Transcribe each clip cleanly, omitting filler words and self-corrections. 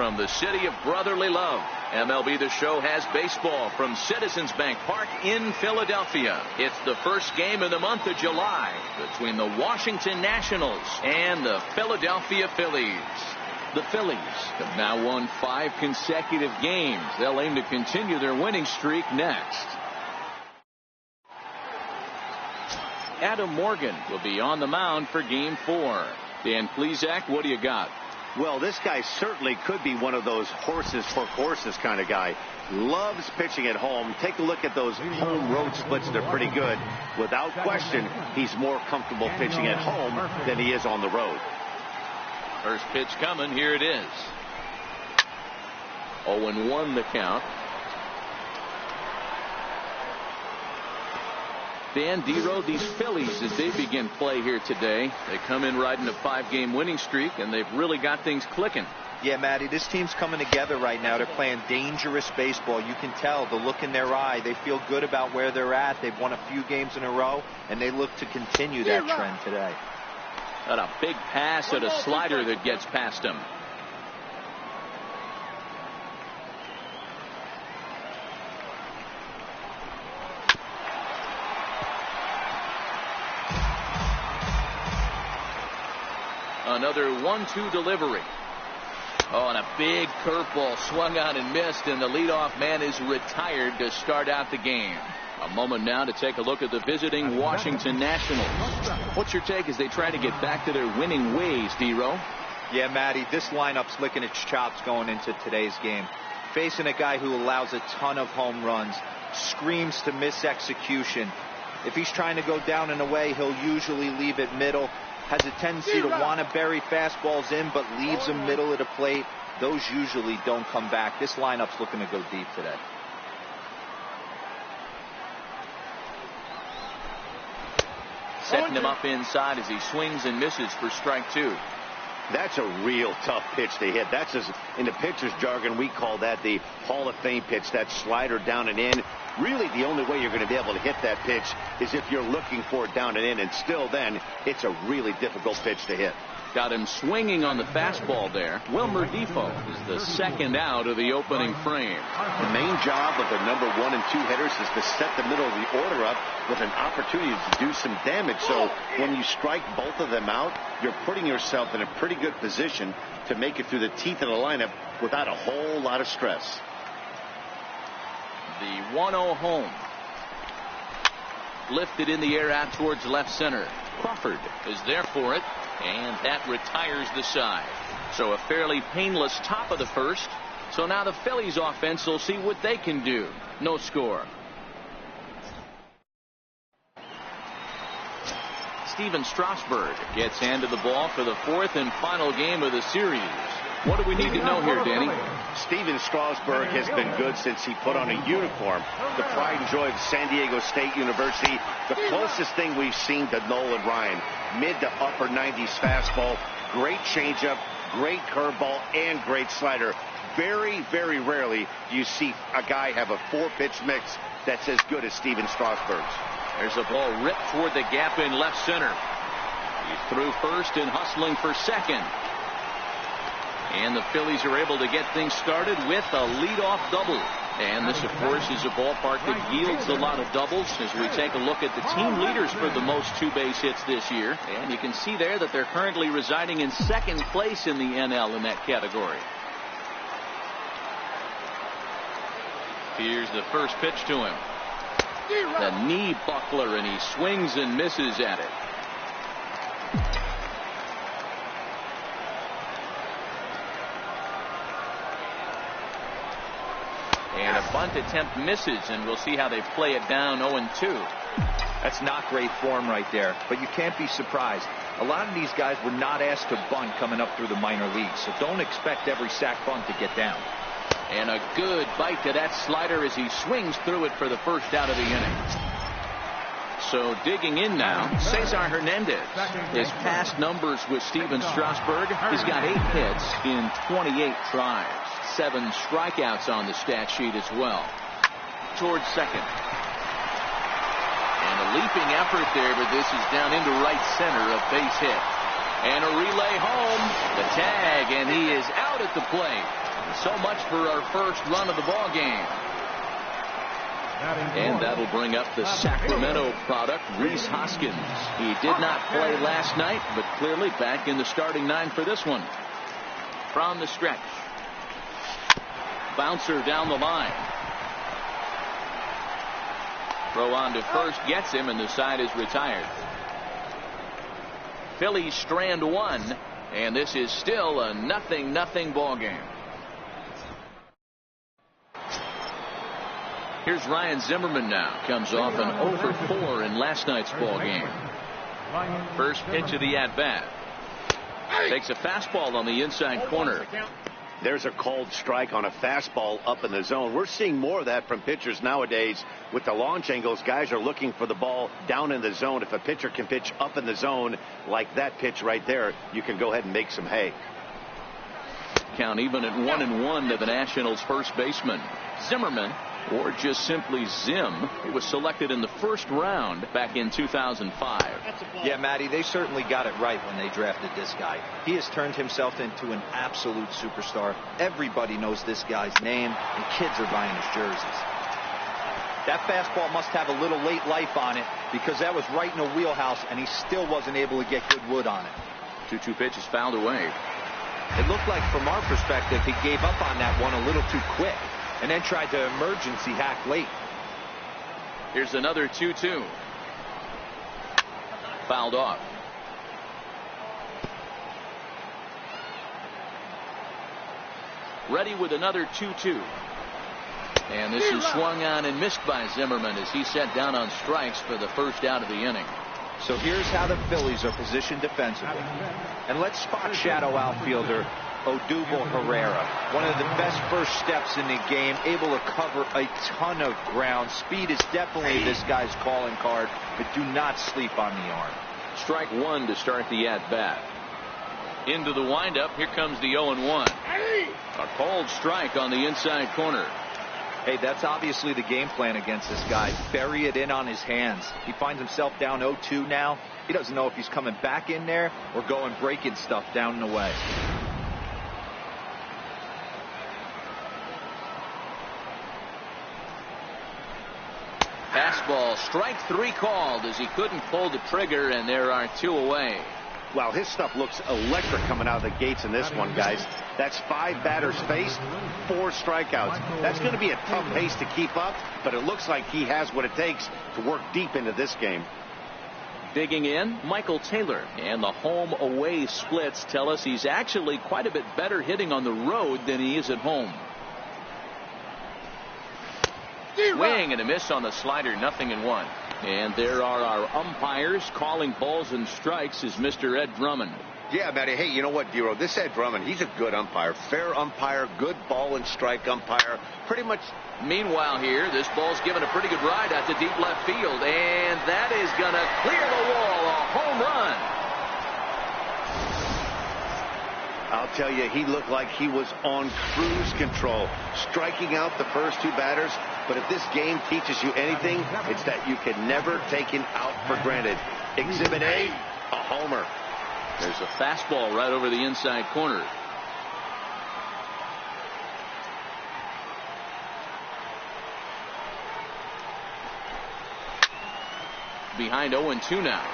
from the city of brotherly love. MLB The Show has baseball from Citizens Bank Park in Philadelphia. It's the first game of the month of July between the Washington Nationals and the Philadelphia Phillies. The Phillies have now won 5 consecutive games. They'll aim to continue their winning streak next. Adam Morgan will be on the mound for Game 4. Dan Plesac, what do you got? Well, this guy certainly could be one of those horses for courses kind of guy. Loves pitching at home. Take a look at those home road splits. They're pretty good. Without question, he's more comfortable pitching at home than he is on the road. First pitch coming. Here it is. 0-1 the count. Dan Dero, these Phillies, as they begin play here today, they come in riding a 5-game winning streak, and they've really got things clicking. Yeah, Matty, this team's coming together right now. They're playing dangerous baseball. You can tell the look in their eye. They feel good about where they're at. They've won a few games in a row, and they look to continue that trend today. Got a big pass at a slider that gets past him. Another 1-2 delivery. Oh, and a big curveball swung on and missed, and the leadoff man is retired to start out the game. A moment now to take a look at the visiting Washington Nationals. What's your take as they try to get back to their winning ways, Dero? Yeah, Matty, this lineup's licking its chops going into today's game. Facing a guy who allows a ton of home runs, screams to miss execution. If he's trying to go down and away, he'll usually leave it middle. Has a tendency to want to bury fastballs in, but leaves them middle of the plate. Those usually don't come back. This lineup's looking to go deep today. Setting him up inside as he swings and misses for strike 2. That's a real tough pitch to hit. That's just, in the pitcher's jargon, we call that the Hall of Fame pitch. That slider down and in. Really, the only way you're going to be able to hit that pitch is if you're looking for it down and in. And still then, it's a really difficult pitch to hit. Got him swinging on the fastball there. Wilmer Defoe is the second out of the opening frame. The main job of the number 1 and 2 hitters is to set the middle of the order up with an opportunity to do some damage. So when you strike both of them out, you're putting yourself in a pretty good position to make it through the teeth of the lineup without a whole lot of stress. The 1-0 home. Lifted in the air out towards left center. Crawford is there for it, and that retires the side. So a fairly painless top of the first. So now the Phillies offense will see what they can do. No score. Steven Strasburg gets hand of the ball for the 4th and final game of the series. What do we need to know here, Danny? Steven Strasburg has been good since he put on a uniform. The pride and joy of San Diego State University. The closest thing we've seen to Nolan Ryan. Mid to upper 90s fastball. Great changeup, great curveball, and great slider. Very, very rarely do you see a guy have a 4-pitch mix that's as good as Steven Strasburg's. There's a ball ripped toward the gap in left center. He's through first and hustling for second. And the Phillies are able to get things started with a leadoff double. And this, of course, is a ballpark that yields a lot of doubles as we take a look at the team leaders for the most 2-base hits this year. And you can see there that they're currently residing in 2nd place in the NL in that category. Here's the first pitch to him. The knee buckler, and he swings and misses at it. And a bunt attempt misses, and we'll see how they play it down 0-2. That's not great form right there, but you can't be surprised. A lot of these guys were not asked to bunt coming up through the minor leagues, so don't expect every sac bunt to get down. And a good bite to that slider as he swings through it for the first out of the inning. So digging in now, Cesar Hernandez. His past numbers with Steven Strasburg, he's got 8 hits in 28 tries. 7 strikeouts on the stat sheet as well. Towards second. And a leaping effort there, but this is down into right center, a base hit. And a relay home, the tag, and he is out at the plate. So much for our first run of the ball game. And that'll bring up the Sacramento product, Rhys Hoskins. He did not play last night, but clearly back in the starting 9 for this one. From the stretch. Bouncer down the line. Throw on to first gets him, and the side is retired. Phillies strand 1, and this is still a 0-0 ball game. Here's Ryan Zimmerman now. Comes off an 0 for 4 in last night's ball game. First pitch of the at-bat. Takes a fastball on the inside corner. There's a called strike on a fastball up in the zone. We're seeing more of that from pitchers nowadays. With the launch angles, guys are looking for the ball down in the zone. If a pitcher can pitch up in the zone like that pitch right there, you can go ahead and make some hay. Count even at 1-1 to the Nationals' first baseman. Zimmerman, or just simply Zim, he was selected in the first round back in 2005. Yeah, Matty, they certainly got it right when they drafted this guy. He has turned himself into an absolute superstar. Everybody knows this guy's name, and kids are buying his jerseys. That fastball must have a little late life on it, because that was right in a wheelhouse, and he still wasn't able to get good wood on it. 2-2 pitch is fouled away. It looked like, from our perspective, he gave up on that one a little too quick, and then tried to emergency hack late. Here's another 2-2. Fouled off. Ready with another 2-2. And this is swung on and missed by Zimmerman as he set down on strikes for the first out of the inning. So here's how the Phillies are positioned defensively. And let's spot shadow outfielder Odubel Herrera. One of the best first steps in the game, able to cover a ton of ground. Speed is definitely this guy's calling card, but do not sleep on the arm. Strike 1 to start the at-bat. Into the windup, here comes the 0-1. A cold strike on the inside corner. Hey, that's obviously the game plan against this guy. Bury it in on his hands. He finds himself down 0-2 now. He doesn't know if he's coming back in there or going breaking stuff down and away. Fastball, strike 3 called as he couldn't pull the trigger, and there are 2 away. Wow, his stuff looks electric coming out of the gates in this one, guys. That's 5 batters faced, 4 strikeouts. That's going to be a tough pace to keep up, but it looks like he has what it takes to work deep into this game. Digging in, Michael Taylor, and the home-away splits tell us he's actually quite a bit better hitting on the road than he is at home. Swing and a miss on the slider, 0-1. And there are our umpires calling balls and strikes is Mr. Ed Drummond. Yeah, Matty. Hey, you know what, Dero? This Ed Drummond, he's a good umpire. Fair umpire, good ball and strike umpire. Pretty much. Meanwhile here, this ball's given a pretty good ride out to deep left field. And that is going to clear the wall. A home run. I'll tell you, he looked like he was on cruise control, striking out the first 2 batters. But if this game teaches you anything, it's that you can never take an out for granted. Exhibit A, a homer. There's a fastball right over the inside corner. Behind 0-2 now.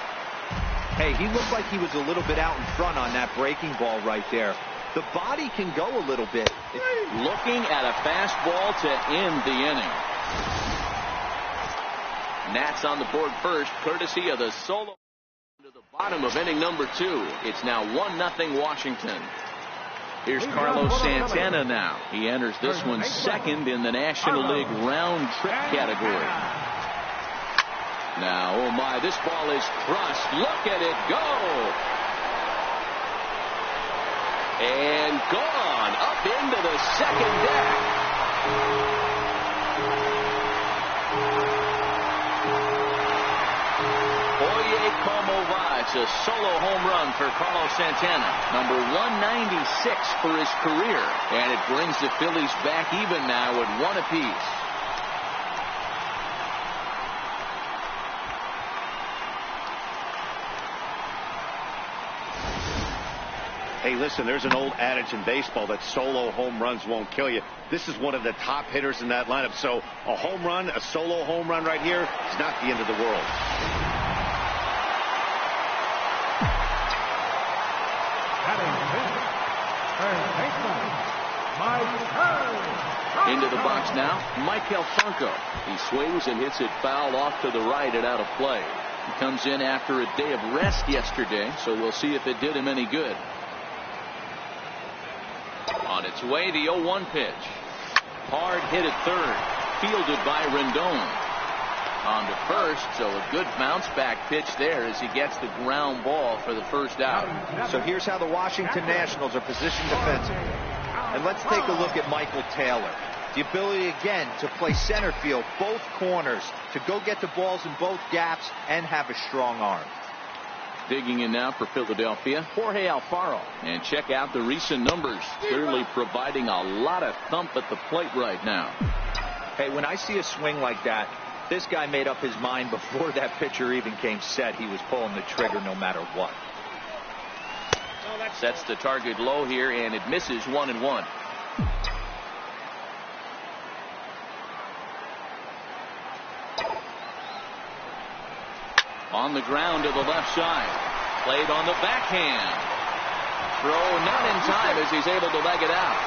Hey, he looked like he was a little bit out in front on that breaking ball right there. The body can go a little bit. Looking at a fastball to end the inning. Nats on the board first, courtesy of the solo to the bottom of inning number 2. It's now 1-0 Washington. Here's Carlos Santana now. He enters this one second in the National League round trip category. Now, oh my, this ball is crushed. Look at it go. And gone up into the second deck. Oye como va. It's a solo home run for Carlos Santana. Number 196 for his career. And it brings the Phillies back even now at 1 apiece. Hey, listen, there's an old adage in baseball that solo home runs won't kill you. This is one of the top hitters in that lineup. So a home run, a solo home run right here is not the end of the world. Into the box now, Michael Franco. He swings and hits it foul off to the right and out of play. He comes in after a day of rest yesterday, so we'll see if it did him any good. On its way, the 0-1 pitch. Hard hit at third, fielded by Rendon. On to first, so a good bounce back pitch there as he gets the ground ball for the first out. So here's how the Washington Nationals are positioned defensively. And let's take a look at Michael Taylor. The ability again to play center field, both corners, to go get the balls in both gaps and have a strong arm. Digging in now for Philadelphia, Jorge Alfaro. And check out the recent numbers. Clearly providing a lot of thump at the plate right now. Hey, when I see a swing like that, this guy made up his mind before that pitcher even came set. He was pulling the trigger no matter what. Sets the target low here, and it misses 1-1. On the ground to the left side. Played on the backhand. Throw not in time as he's able to leg it out.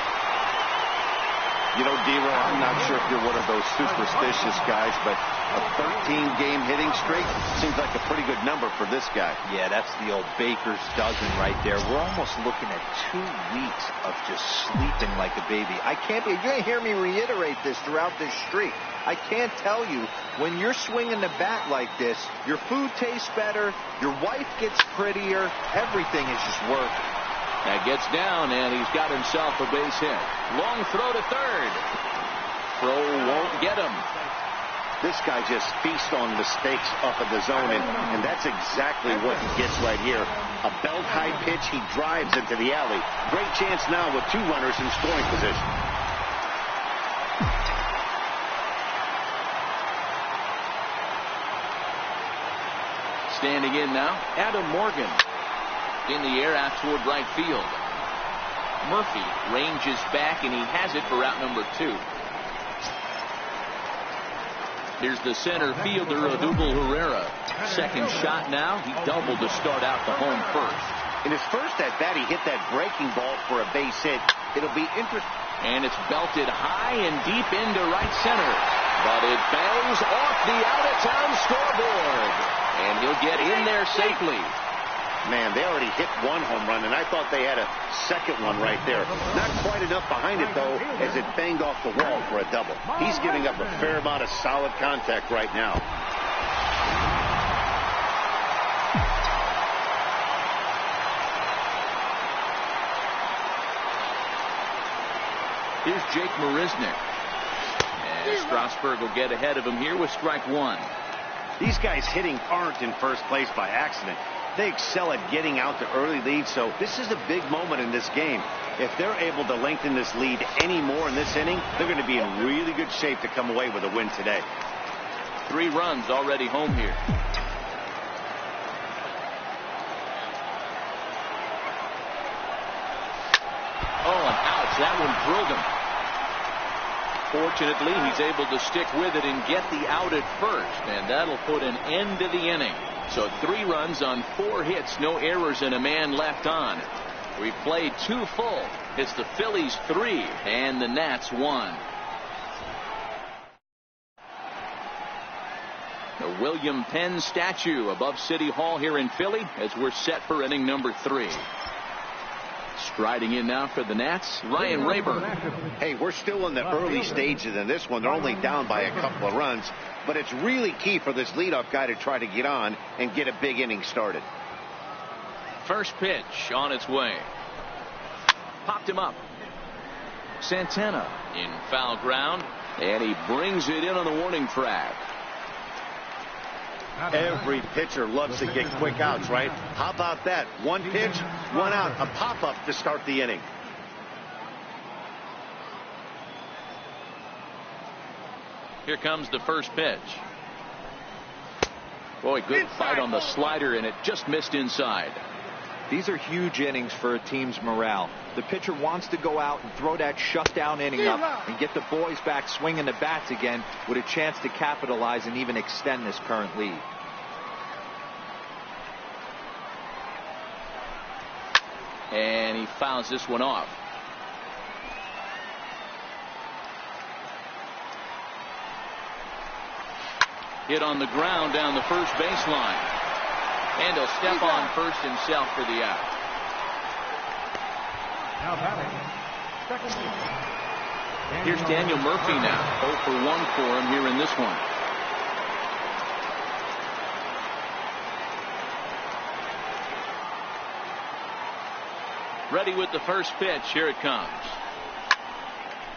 You know, D-Row, I'm not sure if you're one of those superstitious guys, but a 13-game hitting streak seems like a pretty good number for this guy. Yeah, that's the old baker's dozen right there. We're almost looking at 2 weeks of just sleeping like a baby. You're going to hear me reiterate this throughout this streak. I can't tell you, when you're swinging the bat like this, your food tastes better, your wife gets prettier, everything is just working. That gets down, and he's got himself a base hit. Long throw to third. Throw won't get him. This guy just feasts on mistakes up in the zone, and that's exactly what he gets right here. A belt-high pitch, he drives into the alley. Great chance now with 2 runners in scoring position. Standing in now, Adam Morgan. In the air out toward right field. Murphy ranges back, and he has it for out number 2. Here's the center fielder, Odubel Herrera. Second shot now. He doubled to start out the home first. In his first at-bat, he hit that breaking ball for a base hit. It'll be interesting. And it's belted high and deep into right center. But it bangs off the out-of-town scoreboard. And he'll get in there safely. Man, they already hit 1 home run, and I thought they had a second one right there. Not quite enough behind it, though, as it banged off the wall for a double. He's giving up a fair amount of solid contact right now. Here's Jake Marisnick. And Strasburg will get ahead of him here with strike 1. These guys hitting aren't in first place by accident. They excel at getting out to early leads, so this is a big moment in this game. If they're able to lengthen this lead any more in this inning, they're going to be in really good shape to come away with a win today. 3 runs already home here. Oh, and ouch. That one drilled him. Fortunately, he's able to stick with it and get the out at first, and that'll put an end to the inning. So 3 runs on 4 hits, no errors, and a man left on. We've played 2 full. It's the Phillies 3 and the Nats 1. The William Penn statue above City Hall here in Philly as we're set for inning number 3. Striding in now for the Nats, Ryan Rayburn. Hey, we're still in the early stages in this one. They're only down by a couple of runs, but it's really key for this leadoff guy to try to get on and get a big inning started. First pitch on its way. Popped him up. Santana in foul ground, and he brings it in on the warning track. Every pitcher loves to get quick outs, right? How about that? 1 pitch, 1 out, a pop-up to start the inning. Here comes the first pitch. Boy, good fight on the slider, and it just missed inside. These are huge innings for a team's morale. The pitcher wants to go out and throw that shutdown inning up and get the boys back swinging the bats again with a chance to capitalize and even extend this current lead. And he fouls this one off. Hit on the ground down the first baseline. And he'll step on first himself for the out. Now batting, second base. Here's Daniel Murphy now. 0 for 1 for him here in this one. Ready with the first pitch. Here it comes.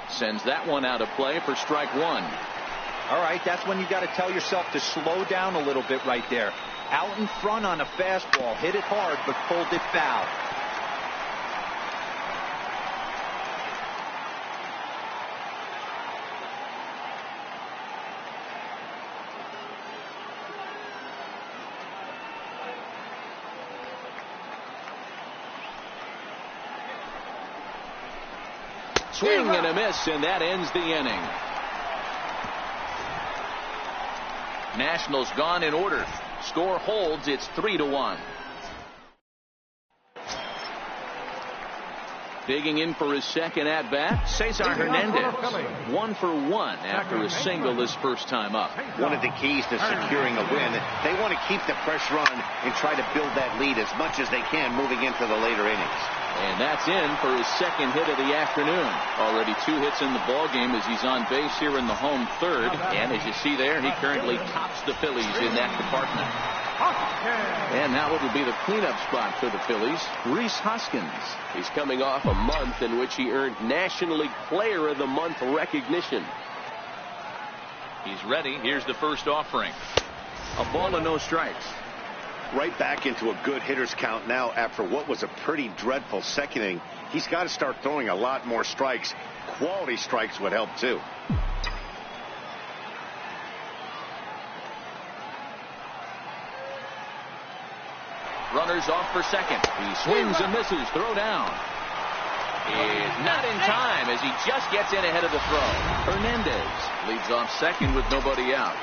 Sends that one out of play for strike one. All right, that's when you got to tell yourself to slow down a little bit right there. Out in front on a fastball, hit it hard, but pulled it foul. Swing and a miss, and that ends the inning. Nationals gone in order. Score holds. It's 3-1. Digging in for his second at bat, Cesar Hernandez. 1 for 1 after a single his first time up. One of the keys to securing a win, they want to keep the pressure on and try to build that lead as much as they can moving into the later innings. And that's in for his second hit of the afternoon. Already 2 hits in the ballgame as he's on base here in the home third. And as you see there, he currently tops the Phillies in that department. And now it'll be the cleanup spot for the Phillies, Rhys Hoskins. He's coming off a month in which he earned National League Player of the Month recognition. He's ready. Here's the first offering. A ball and no strikes. Right back into a good hitter's count now after what was a pretty dreadful second inning. He's got to start throwing a lot more strikes. Quality strikes would help too. Runners off for second. He swings and misses. Throw down. Is not in time as he just gets in ahead of the throw. Hernandez leads off second with nobody out.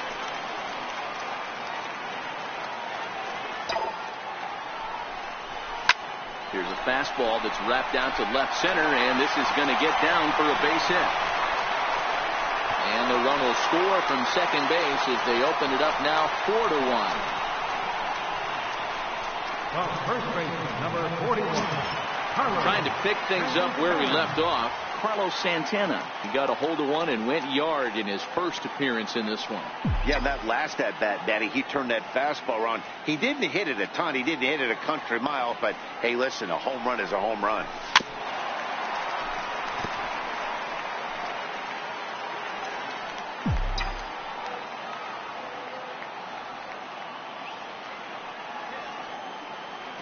Here's a fastball that's wrapped out to left center, and this is going to get down for a base hit. And the run will score from second base as they open it up now 4-1. First baseman, number 41. Trying to pick things up where we left off, Carlos Santana. He got a hold of one and went yard in his first appearance in this one. Yeah, that last at bat, Daddy, he turned that fastball on. He didn't hit it a ton. He didn't hit it a country mile, but hey, listen, a home run is a home run.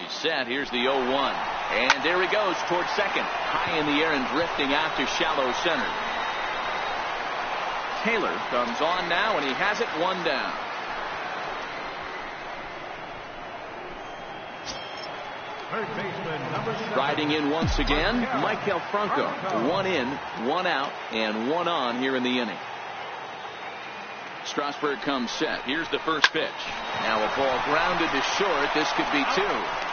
Set. Here's the 0-1. And there he goes towards second. High in the air and drifting out to shallow center. Taylor comes on now, and he has it 1 down. Third baseman, number 7. Riding in once again, Maikel Franco. 1 in, 1 out, and 1 on here in the inning. Strasburg comes set. Here's the first pitch. Now a ball grounded to short. This could be 2.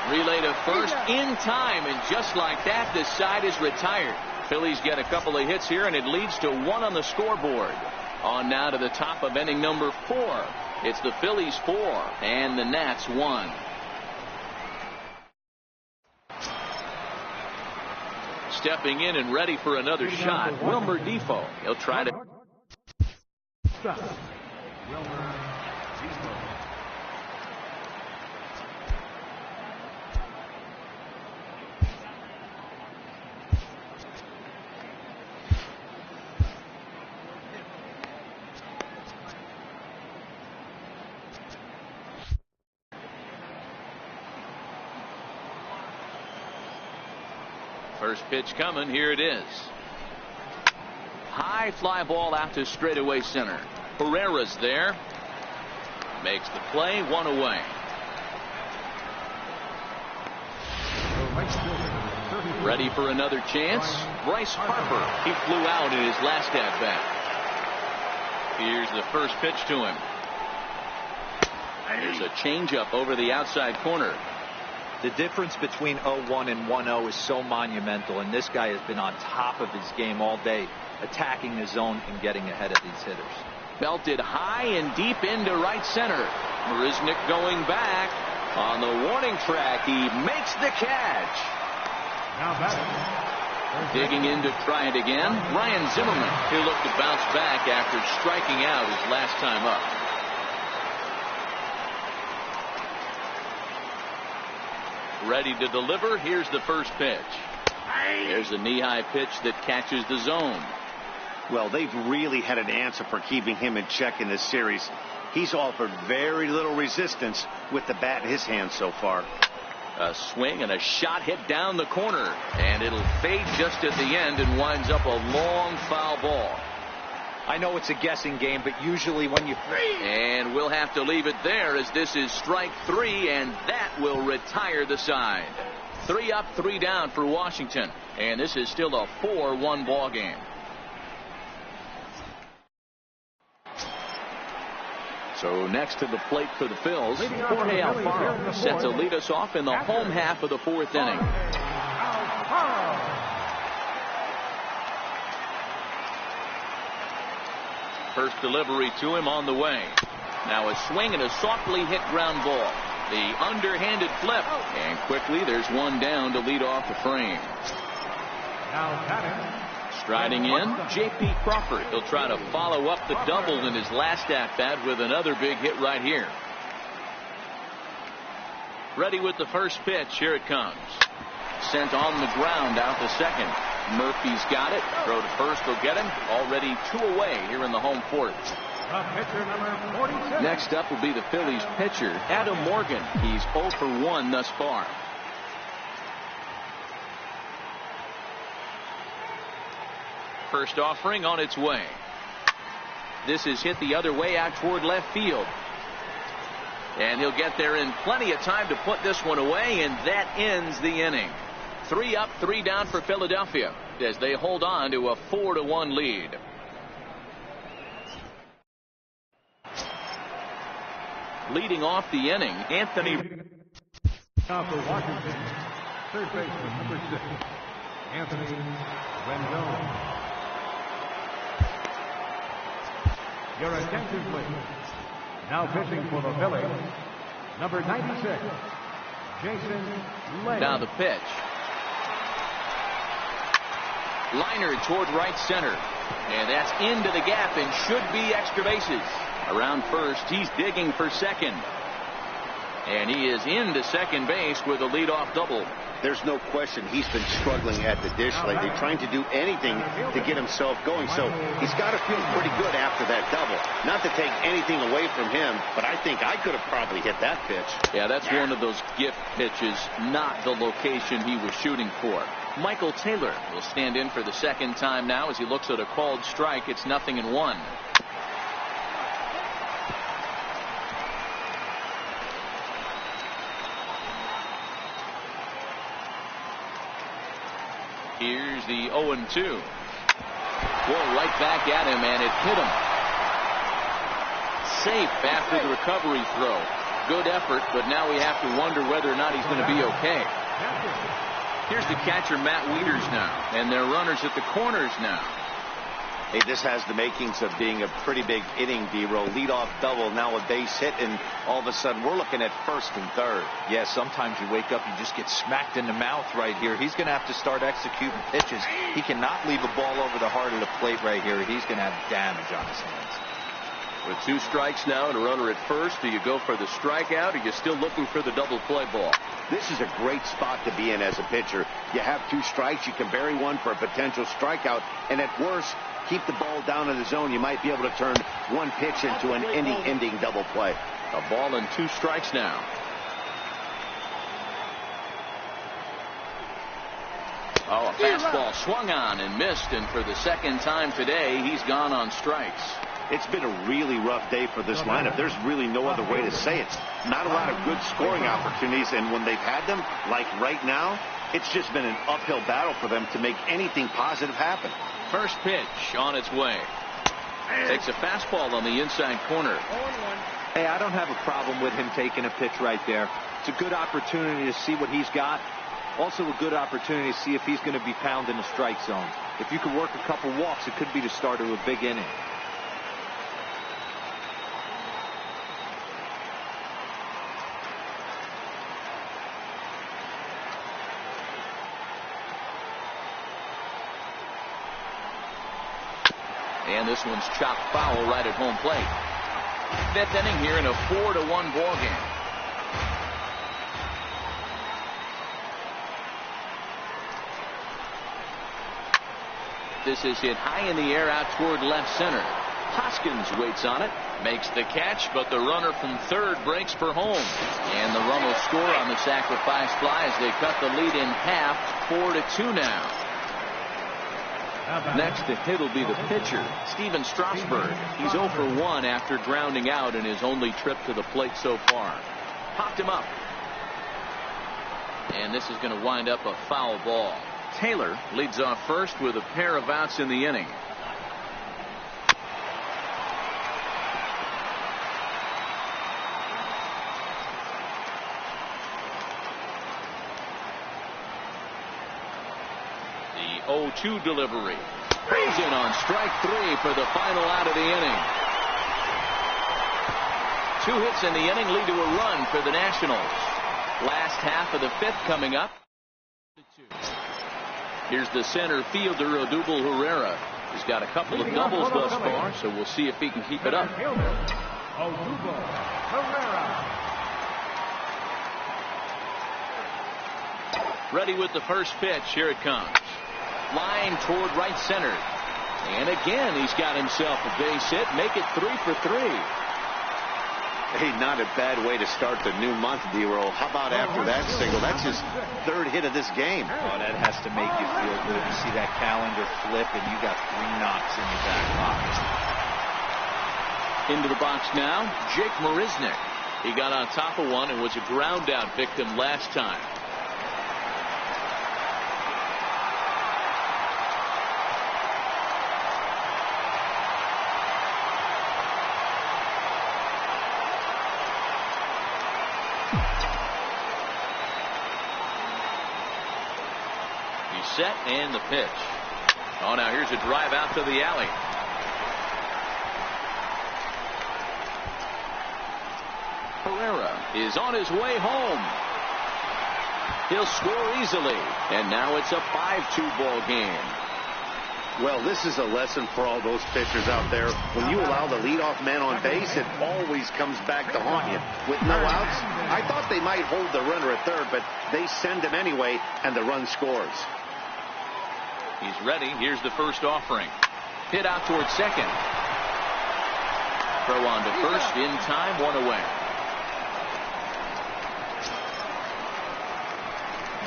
Relay to first in time, and just like that, the side is retired. Phillies get a couple of hits here, and it leads to 1 on the scoreboard. On now to the top of inning number 4. It's the Phillies 4 and the Nats 1. Stepping in and ready for another shot, Wilmer Defoe. He'll try to. Stop. Wilmer Defoe. First pitch coming. Here it is. High fly ball out to straightaway center. Pereira's there. Makes the play. 1 away. Ready for another chance. Bryce Harper. He flew out in his last at bat. Here's the first pitch to him. There's a changeup over the outside corner. The difference between 0-1 and 1-0 is so monumental, and this guy has been on top of his game all day, attacking the zone and getting ahead of these hitters. Belted high and deep into right center. Marisnick going back on the warning track. He makes the catch. Now batting. Digging in to try it again. Ryan Zimmerman. He'll look to bounce back after striking out his last time up. Ready to deliver. Here's the first pitch. There's a knee-high pitch that catches the zone. Well, they've really had an answer for keeping him in check in this series. He's offered very little resistance with the bat in his hand so far. A swing and a shot hit down the corner, and it'll fade just at the end and winds up a long foul ball. I know it's a guessing game, but usually when you... And we'll have to leave it there as this is strike 3, and that will retire the side. 3 up, 3 down for Washington, and this is still a 4-1 ball game. So next to the plate for the Phils, Jorge Alfaro set to lead us off in the home half of the 4th inning. First delivery to him on the way. Now a swing and a softly hit ground ball. The underhanded flip, and quickly there's one down to lead off the frame. Now batting. Striding in, J.P. Crawford. He'll try to follow up the double in his last at-bat with another big hit right here. Ready with the first pitch. Here it comes. Sent on the ground out to second. Murphy's got it. Throw to first will get him. Already 2 away here in the home 4th. Pitcher number 46. Next up will be the Phillies pitcher, Adam Morgan. He's 0 for 1 thus far. First offering on its way. This is hit the other way out toward left field. And he'll get there in plenty of time to put this one away, and that ends the inning. 3 up, 3 down for Philadelphia as they hold on to a 4-1 lead. Leading off the inning, Anthony. Now for Washington, third baseman number 6, Anthony Rendon. Your attention, please. Now pitching for the Phillies, number 96, Jason Lay. Now the pitch. Liner toward right center. And that's into the gap and should be extra bases. Around first, he's digging for second. And he is into second base with a leadoff double. There's no question he's been struggling at the dish lately, trying to do anything to get himself going. So he's got to feel pretty good after that double. Not to take anything away from him, but I think I could have probably hit that pitch. Yeah, that's one of those gift pitches, not the location he was shooting for. Michael Taylor will stand in for the second time now as he looks at a called strike. It's 0-1. Here's the 0-2. Boy, right back at him, and it hit him. Safe after the recovery throw. Good effort, but now we have to wonder whether or not he's going to be okay. Here's the catcher, Matt Wieters now, and their runners at the corners now. Hey, this has the makings of being a pretty big inning, D-Row. Leadoff double, now a base hit, and all of a sudden we're looking at first and third. Yeah, sometimes you wake up, you just get smacked in the mouth right here. He's going to have to start executing pitches. He cannot leave a ball over the heart of the plate right here. He's going to have damage on his hands. With 2 strikes now and a runner at first, do you go for the strikeout, or are you still looking for the double play ball? This is a great spot to be in as a pitcher. You have 2 strikes, you can bury one for a potential strikeout, and at worst, keep the ball down in the zone. You might be able to turn one pitch into an inning-ending double play. A ball and 2 strikes now. Oh, a fastball swung on and missed, and for the second time today, he's gone on strikes. It's been a really rough day for this lineup. There's really no other way to say it. Not a lot of good scoring opportunities, and when they've had them, like right now, It's just been an uphill battle for them to make anything positive happen. First pitch on its way. Takes a fastball on the inside corner. Hey, I don't have a problem with him taking a pitch right there. It's a good opportunity to see what he's got. Also a good opportunity to see if he's going to be pounding the strike zone. If you could work a couple walks, it could be the start of a big inning. And this one's chopped foul right at home plate. Fifth inning here in a 4-1 ball game. This is hit high in the air out toward left center. Hoskins waits on it, makes the catch, but the runner from third breaks for home. And the run will score on the sacrifice fly as they cut the lead in half, 4-2 now. Next to hit will be the pitcher, Steven Strasburg. He's 0 for 1 after grounding out in his only trip to the plate so far. Popped him up. And this is going to wind up a foul ball. Taylor leads off first with a pair of outs in the inning. The 0-2 delivery. Goes in on strike 3 for the final out of the inning. 2 hits in the inning lead to a run for the Nationals. Last half of the fifth coming up. Here's the center fielder, Odubel Herrera. He's got a couple of doubles thus far, so we'll see if he can keep it up. Odubel Herrera. Ready with the first pitch. Here it comes. Line toward right center. And again, he's got himself a base hit. Make it 3 for 3. Hey, not a bad way to start the new month, D-Roll. How about after that single? That's his third hit of this game. Oh, that has to make you feel good. You see that calendar flip, and you got 3 knocks in your back pocket. Into the box now, Jake Marisnick. He got on top of one and was a ground out victim last time. Set and the pitch. Oh, now here's a drive out to the alley. Herrera is on his way home. He'll score easily, and now it's a 5-2 ball game. Well, this is a lesson for all those pitchers out there. When you allow the leadoff man on base, it always comes back to haunt you. With no outs, I thought they might hold the runner at third, but they send him anyway, and the run scores. He's ready. Here's the first offering. Hit out towards second. Throw on to first in time, 1 away.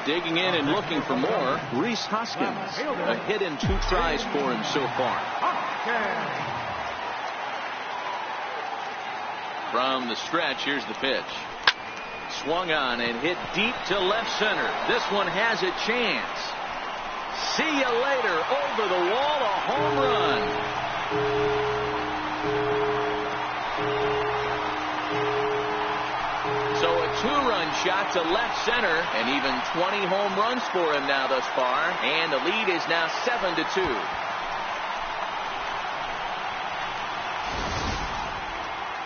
Digging in and looking for more, Rhys Hoskins. A hit and 2 tries for him so far. From the stretch, here's the pitch. Swung on and hit deep to left center. This one has a chance. See you later. Over the wall, a home run. So a 2-run shot to left center, and even 20 home runs for him now thus far, and the lead is now 7-2.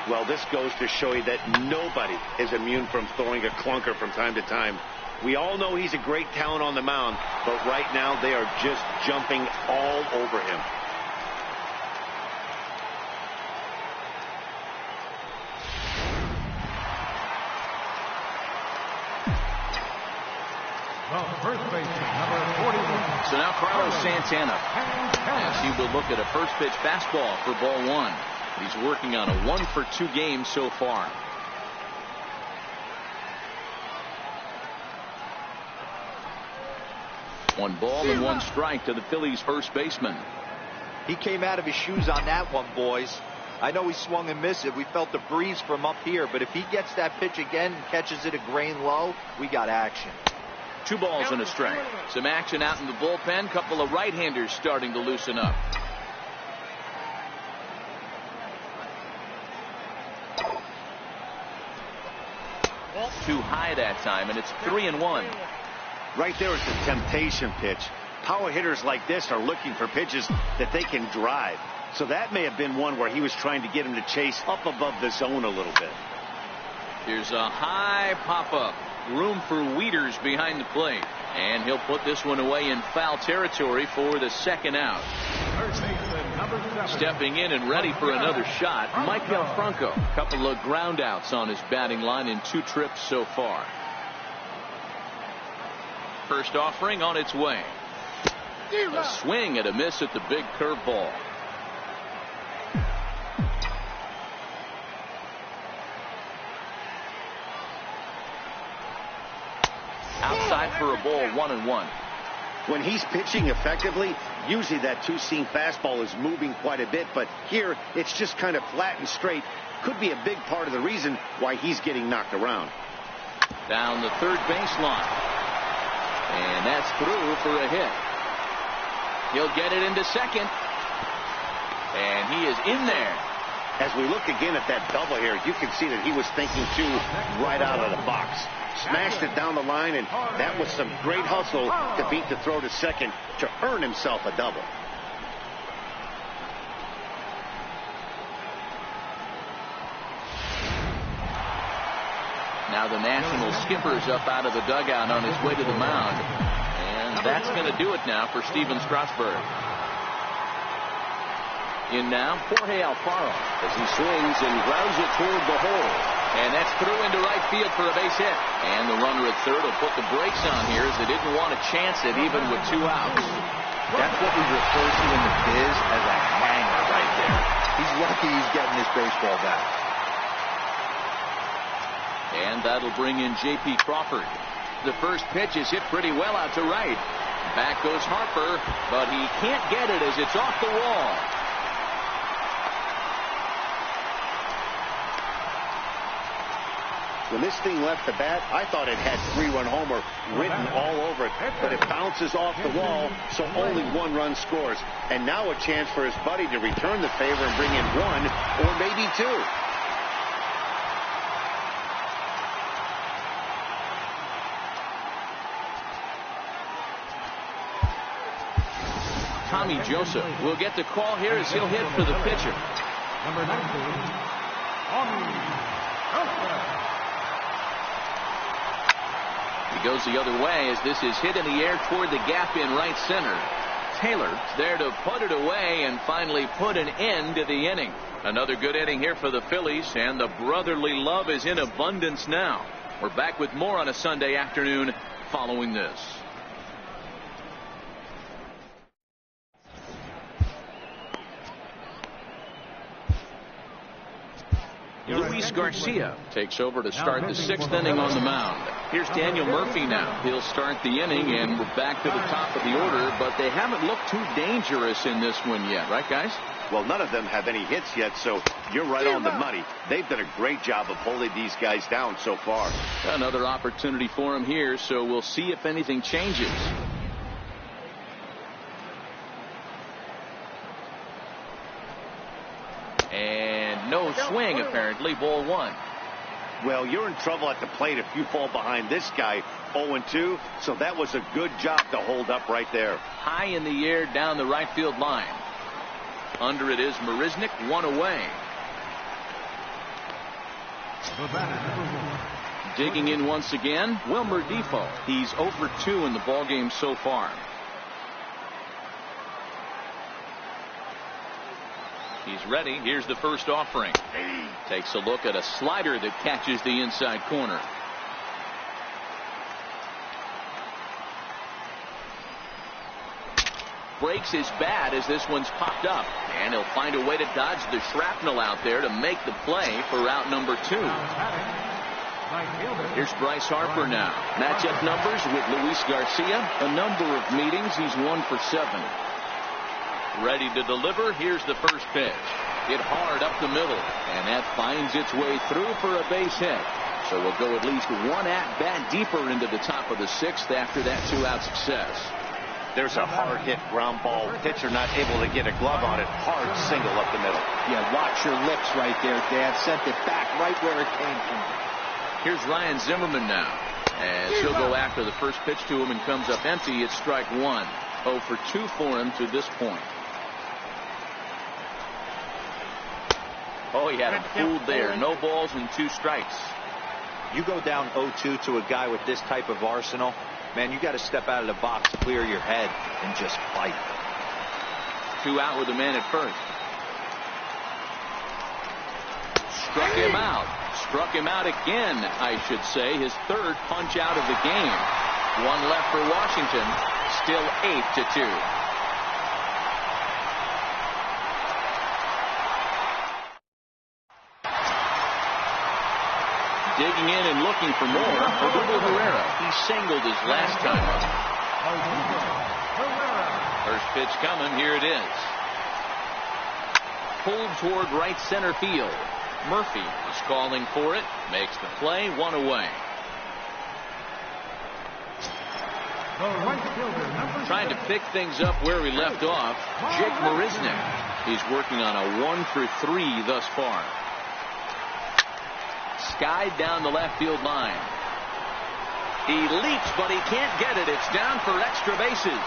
Well, this goes to show you that nobody is immune from throwing a clunker from time to time. We all know he's a great talent on the mound, but right now they are just jumping all over him. First baseman, number 41. So now Carlos Santana as he will look at a first pitch fastball for ball 1. He's working on a 1-for-2 game so far. One ball and 1 strike to the Phillies first baseman. He came out of his shoes on that one, boys. I know he swung and missed it. We felt the breeze from up here, but if he gets that pitch again and catches it a grain low, we got action. 2 balls and a strike. Some action out in the bullpen. Couple of right-handers starting to loosen up. Too high that time, and it's 3-1. Right there is the temptation pitch. Power hitters like this are looking for pitches that they can drive. So that may have been one where he was trying to get him to chase up above the zone a little bit. Here's a high pop-up. Room for Wieters behind the plate. And he'll put this one away in foul territory for the second out. Stepping in and ready for another shot, Michael Franco. Couple of ground outs on his batting line in 2 trips so far. First offering on its way. A swing and a miss at the big curveball. Outside for a ball, 1-1. When he's pitching effectively, usually that 2-seam fastball is moving quite a bit, but here it's just kind of flat and straight. Could be a big part of the reason why he's getting knocked around. Down the third baseline. And that's through for a hit. He'll get it into second. And he is in there. As we look again at that double here, you can see that he was thinking too right out of the box. Smashed it down the line, and that was some great hustle to beat the throw to second to earn himself a double. Now the national skipper's up out of the dugout on his way to the mound. And that's going to do it now for Steven Strasburg. In now, Jorge Alfaro as he swings and grounds it toward the hole. And that's through into right field for a base hit. And the runner at third will put the brakes on here as they didn't want to chance it even with 2 outs. That's what we refer to in the biz as a hanger right there. He's lucky he's getting his baseball back. And that'll bring in J.P. Crawford. The first pitch is hit pretty well out to right. Back goes Harper, but he can't get it as it's off the wall. When this thing left the bat, I thought it had 3-run homer written all over it, but it bounces off the wall, so only 1 run scores. And now a chance for his buddy to return the favor and bring in 1 or maybe 2. Tommy Joseph will get the call here as he'll hit for the pitcher. Number 19, Tommy Joseph. He goes the other way as this is hit in the air toward the gap in right center. Taylor's there to put it away and finally put an end to the inning. Another good inning here for the Phillies, and the brotherly love is in abundance now. We're back with more on a Sunday afternoon following this. Luis Garcia takes over to start the 6th inning on the mound. Here's Daniel Murphy now. He'll start the inning, and we're back to the top of the order, but they haven't looked too dangerous in this one yet, right, guys? Well, none of them have any hits yet, so you're right on the money. They've done a great job of holding these guys down so far. Another opportunity for him here, so we'll see if anything changes. And no swing, apparently. Ball 1. Well, you're in trouble at the plate if you fall behind this guy 0-2, so that was a good job to hold up right there. High in the air down the right field line. Under it is Marisnik, 1 away. Digging in once again, Wilmer Defoe. He's 0-2 in the ballgame so far. He's ready. Here's the first offering. Takes a look at a slider that catches the inside corner. Breaks his bat as this one's popped up. And he'll find a way to dodge the shrapnel out there to make the play for out number 2. Here's Bryce Harper now. Matchup numbers with Luis Garcia. A number of meetings. He's 1 for 7. Ready to deliver. Here's the first pitch. Hit hard up the middle, and that finds its way through for a base hit. So we'll go at least one at-bat deeper into the top of the sixth after that two-out success. There's a hard hit ground ball. Pitcher not able to get a glove on it. Hard single up the middle. Yeah, watch your lips right there, Dan. Sent it back right where it came from. Here's Ryan Zimmerman now, as he'll go after the first pitch to him and comes up empty. It's strike one. 0 for 2 for him to this point. Oh, he had him fooled there. No balls and 2 strikes. You go down 0-2 to a guy with this type of arsenal, man, you got to step out of the box, clear your head, and just fight. 2 out with a man at first. Struck him out. Struck him out again, I should say. His 3rd punch out of the game. 1 left for Washington. Still 8-2. Digging in and looking for more. Odubel Herrera. He singled his last time up. First pitch coming. Here it is. Pulled toward right center field. Murphy is calling for it. Makes the play. 1 away. Trying to pick things up where we left off. Jake Marisnick. He's working on a 1 for 3 thus far. Skied down the left field line. He leaps, but he can't get it. It's down for extra bases.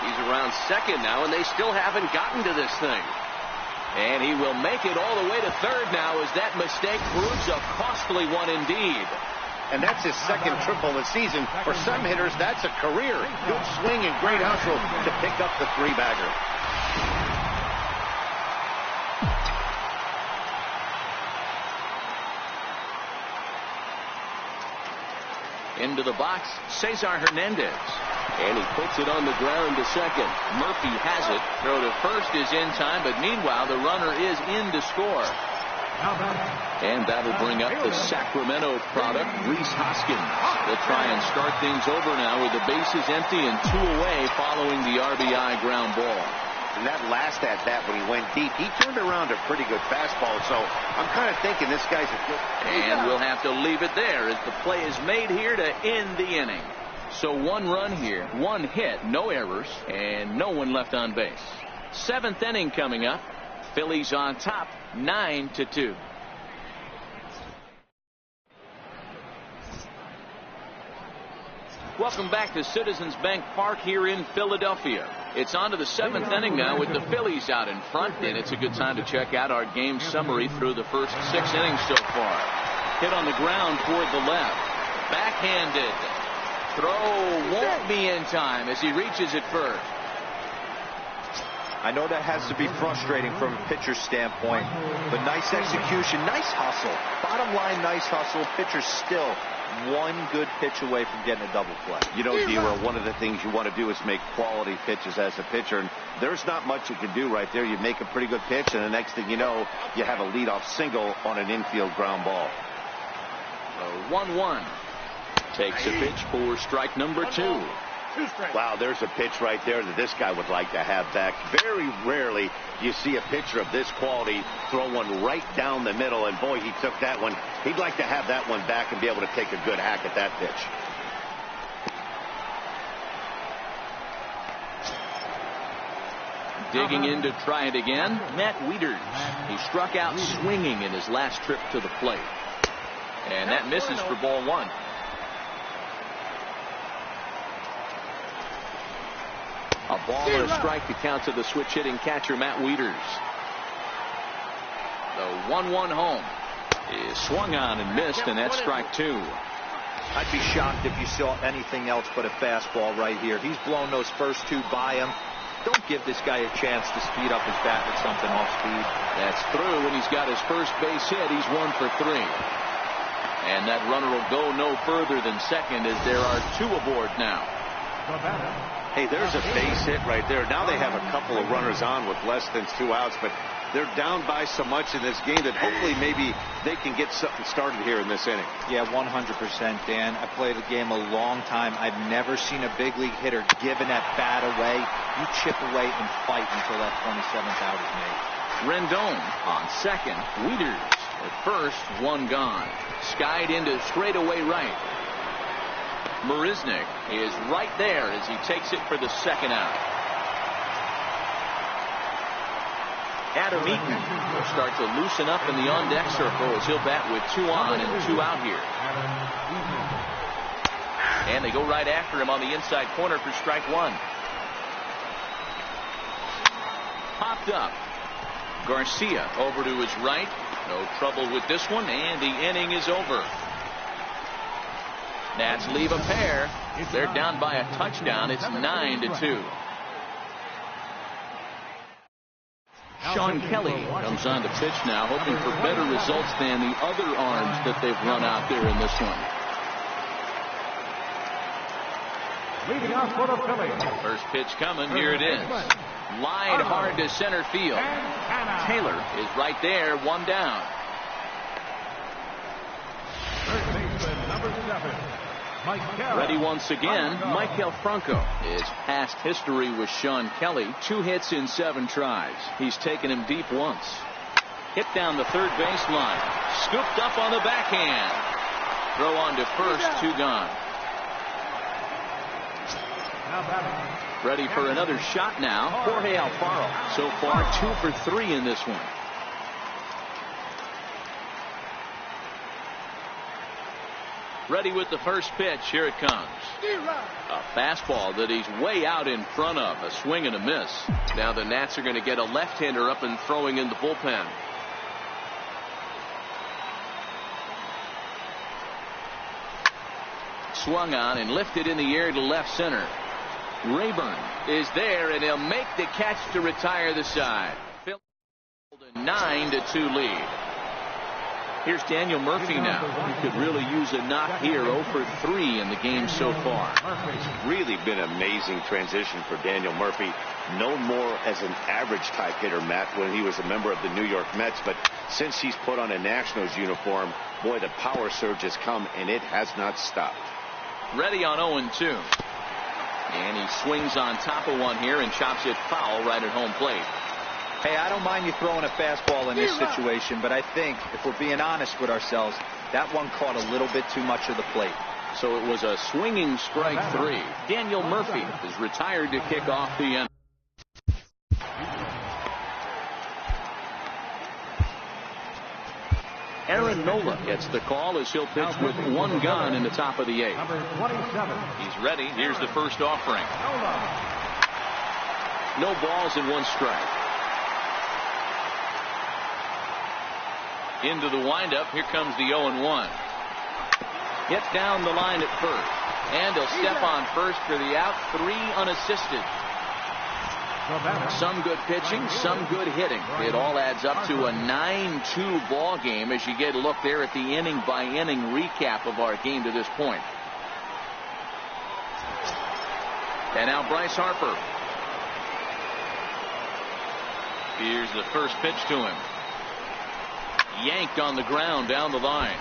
He's around second now, and they still haven't gotten to this thing. And he will make it all the way to third now, as that mistake proves a costly one indeed. And that's his 2nd triple of the season. For some hitters, that's a career. Good swing and great hustle to pick up the 3-bagger. Into the box, Cesar Hernandez. And he puts it on the ground to second. Murphy has it. Throw to first is in time, but meanwhile, the runner is in to score. And that'll bring up the Sacramento product, Rhys Hoskins. They'll try and start things over now with the bases empty and 2 away following the RBI ground ball. And that last at-bat when he went deep, he turned around a pretty good fastball. So I'm kind of thinking this guy's a good... And we'll have to leave it there as the play is made here to end the inning. So 1 run here, 1 hit, no errors, and no one left on base. 7th inning coming up. Phillies on top, 9-2. Welcome back to Citizens Bank Park here in Philadelphia. It's on to the 7th inning now with the Phillies out in front, and it's a good time to check out our game summary through the first 6 innings so far. Hit on the ground toward the left. Backhanded. Throw won't be in time as he reaches it first. I know that has to be frustrating from a pitcher's standpoint, but nice execution, nice hustle. Bottom line, nice hustle. Pitcher still 1 good pitch away from getting a double play. You know, D-Roll, one of the things you want to do is make quality pitches as a pitcher, and there's not much you can do right there. You make a pretty good pitch, and the next thing you know, you have a leadoff single on an infield ground ball. 1-1. Takes a pitch for strike number 2. Wow, there's a pitch right there that this guy would like to have back. Very rarely do you see a pitcher of this quality throw one right down the middle, and boy, he took that one. He'd like to have that one back and be able to take a good hack at that pitch. Digging in to try it again, Matt Wieters. He struck out swinging in his last trip to the plate. And that misses for ball 1. A ball and a strike to count to the switch hitting catcher Matt Wieters. The 1-1 home is swung on and missed, and that's strike 2. I'd be shocked if you saw anything else but a fastball right here. He's blown those first 2 by him. Don't give this guy a chance to speed up his bat with something off speed. That's through, and he's got his first base hit. He's 1 for 3. And that runner will go no further than second as there are 2 aboard now. Hey, there's a base hit right there. Now they have a couple of runners on with less than 2 outs, but they're down by so much in this game that hopefully maybe they can get something started here in this inning. Yeah, 100%, Dan. I played the game a long time. I've never seen a big league hitter giving that bat away. You chip away and fight until that 27th out is made. Rendon on second. Wieters At first, one gone. Skied into straightaway right. Marisnick is right there as he takes it for the second out. Adam Eaton will start to loosen up in the on-deck circle as he'll bat with 2 on and 2 out here. And they go right after him on the inside corner for strike 1. Popped up. Garcia over to his right. No trouble with this one, and the inning is over. Nats leave a pair. They're down by a touchdown. It's 9-2. Sean Kelly comes on to pitch now, hoping for better results than the other arms that they've run out there in this one. Leading off for the Phillies. First pitch coming. Here it is. Line hard to center field. Taylor is right there, 1 down. Third baseman, number 7. Ready once again, Michael Franco. His past history with Sean Kelly, 2 hits in 7 tries. He's taken him deep once. Hit down the third baseline. Scooped up on the backhand. Throw on to first, 2 gone. Ready for another shot now, Jorge Alfaro. So far, 2 for 3 in this one. Ready with the first pitch. Here it comes. A fastball that he's way out in front of. A swing and a miss. Now the Nats are going to get a left-hander up and throwing in the bullpen. Swung on and lifted in the air to left center. Rayburn is there, and he'll make the catch to retire the side. Phillies hold a 9-2 lead. Here's Daniel Murphy now. He could really use a knock here. 0 for 3 in the game so far. It's really been an amazing transition for Daniel Murphy. Known more as an average type hitter, Matt, when he was a member of the New York Mets. But since he's put on a Nationals uniform, boy, the power surge has come, and it has not stopped. Ready on 0-2. And he swings on top of one here and chops it foul right at home plate. Hey, I don't mind you throwing a fastball in this situation, but I think if we're being honest with ourselves, that one caught a little bit too much of the plate. So it was a swinging strike 3. Daniel Murphy is retired to kick off the end. Aaron Nola gets the call as he'll pitch with 1 gone in the top of the 8th. Number 27. He's ready. Here's the first offering. No balls and 1 strike. Into the windup. Here comes the 0-1. Hit down the line at first. And he'll step on first for the out. 3 unassisted. Some good pitching, some good hitting. It all adds up to a 9-2 ball game as you get a look there at the inning by inning recap of our game to this point. And now Bryce Harper. Here's the first pitch to him. Yanked on the ground down the line.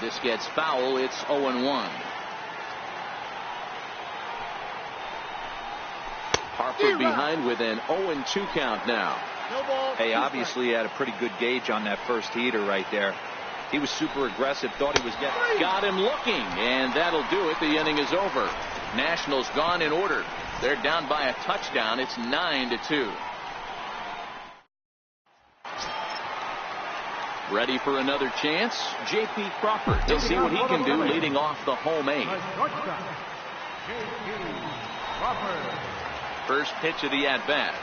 This gets foul. It's 0-1. Harper behind with an 0-2 count now. Hey, obviously he had a pretty good gauge on that first heater right there. He was super aggressive, thought he was getting. Got him looking, and that'll do it. The inning is over. Nationals gone in order. They're down by a touchdown. It's 9-2. Ready for another chance? J.P. Crawford. He'll see what he can do leading off the home 8. First pitch of the at-bat.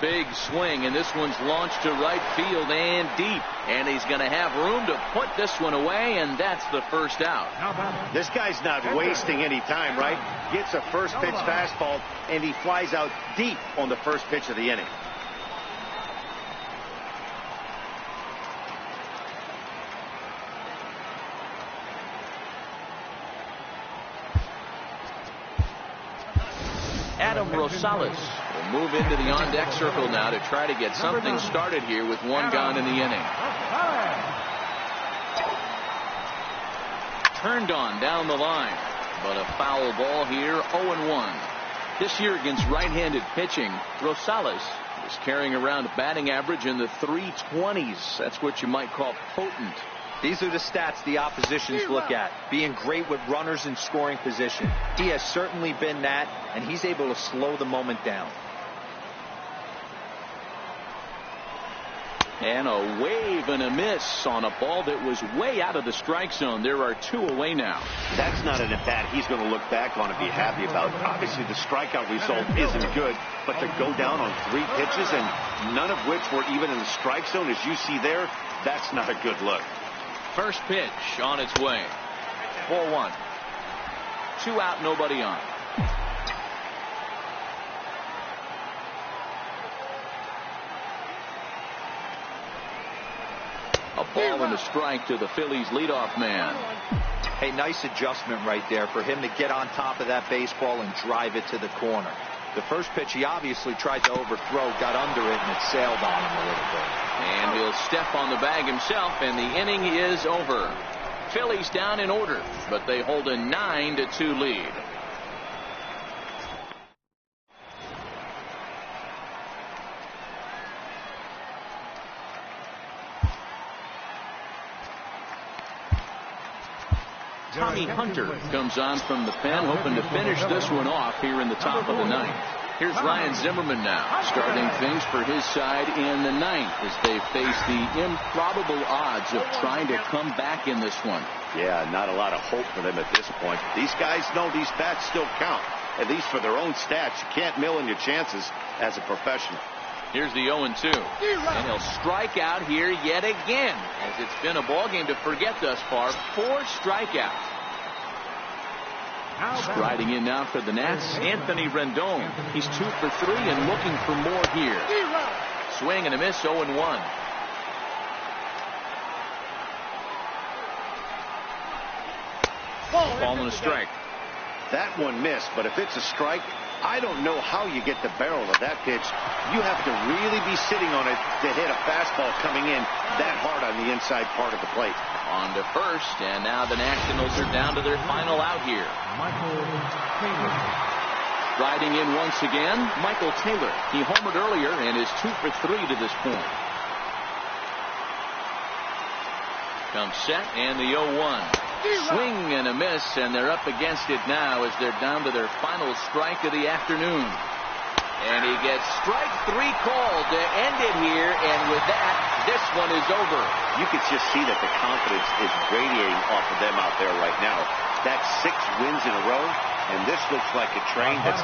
Big swing, and this one's launched to right field and deep. And he's going to have room to put this one away, and that's the first out. This guy's not wasting any time, right? Gets a first pitch fastball, and he flies out deep on the first pitch of the inning. Adam Rosales will move into the on-deck circle now to try to get something started here with 1 gone in the inning. Turned on down the line, but a foul ball here, 0-1. This year against right-handed pitching, Rosales He's carrying around a batting average in the 320s. That's what you might call potent. These are the stats the oppositions look at. Being great with runners in scoring position. He has certainly been that, and he's able to slow the moment down. And a wave and a miss on a ball that was way out of the strike zone. There are 2 away now. That's not an at-bat he's going to look back on and be happy about. Obviously, the strikeout result isn't good, but to go down on 3 pitches and none of which were even in the strike zone, as you see there, that's not a good look. First pitch on its way. 4-1. 2 out, nobody on. A ball and a strike to the Phillies leadoff man. Hey, nice adjustment right there for him to get on top of that baseball and drive it to the corner. The first pitch he obviously tried to overthrow, got under it, and it sailed on him a little bit. And he'll step on the bag himself, and the inning is over. Phillies down in order, but they hold a 9-2 lead. Tommy Hunter comes on from the pen, hoping to finish this one off here in the top of the 9th. Here's Ryan Zimmerman now, starting things for his side in the 9th as they face the improbable odds of trying to come back in this one. Yeah, not a lot of hope for them at this point. These guys know these bats still count, at least for their own stats. You can't mill in your chances as a professional. Here's the 0-2. And he'll strike out here yet again, as it's been a ball game to forget thus far. 4 strikeouts. Striding in now for the Nats, Anthony Rendon. He's 2 for 3 and looking for more here. Swing and a miss, 0-1. Ball and a strike. That one missed, but if it's a strike, I don't know how you get the barrel of that pitch. You have to really be sitting on it to hit a fastball coming in that hard on the inside part of the plate. On to first, and now the Nationals are down to their final out here. Riding in once again, Michael Taylor. He homered earlier and is 2 for 3 to this point. Comes set, and the 0-1. Swing and a miss, and they're up against it now as they're down to their final strike of the afternoon. And he gets strike 3 called to end it here, and with that, this one is over. You could just see that the confidence is radiating off of them out there right now. That's 6 wins in a row, and this looks like a train that's